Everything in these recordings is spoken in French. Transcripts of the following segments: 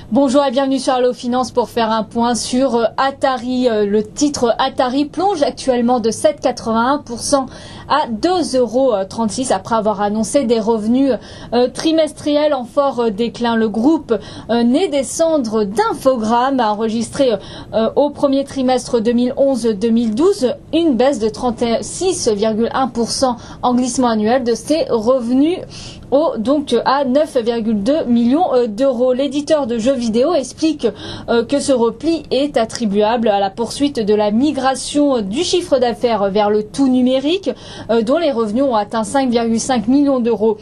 Bonjour et bienvenue sur Allo Finance pour faire un point sur Atari. Le titre Atari plonge actuellement de 7,81% à 2,36 € après avoir annoncé des revenus trimestriels en fort déclin. Le groupe né des cendres d'Infogrames a enregistré au premier trimestre 2011-2012 une baisse de 36,1% en glissement annuel de ses revenus à 9,2 millions d'euros. L'éditeur de jeux vidéo explique que ce repli est attribuable à la poursuite de la migration du chiffre d'affaires vers le tout numérique, dont les revenus ont atteint 5,5 millions d'euros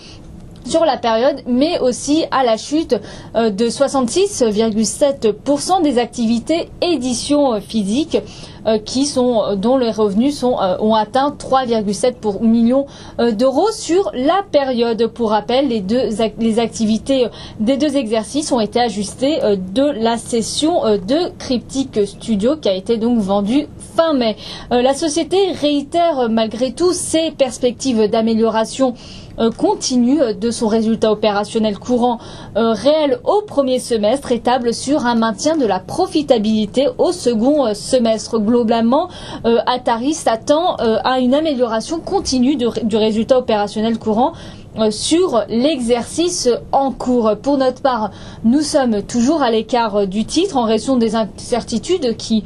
sur la période, mais aussi à la chute de 66,7% des activités édition physique dont les revenus ont atteint 3,7 millions d'euros sur la période. Pour rappel, les activités des deux exercices ont été ajustées de la cession de Cryptic Studio qui a été donc vendue fin mai. La société réitère malgré tout ses perspectives d'amélioration continue de son résultat opérationnel courant réel au premier semestre et table sur un maintien de la profitabilité au second semestre. Globalement, Atari s'attend à une amélioration continue du résultat opérationnel courant sur l'exercice en cours. Pour notre part, nous sommes toujours à l'écart du titre en raison des incertitudes qui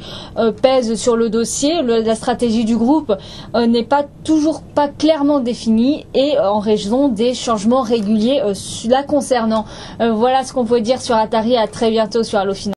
pèsent sur le dossier. La stratégie du groupe n'est toujours pas clairement définie et en raison des changements réguliers la concernant. Voilà ce qu'on peut dire sur Atari. À très bientôt sur Allo Finance.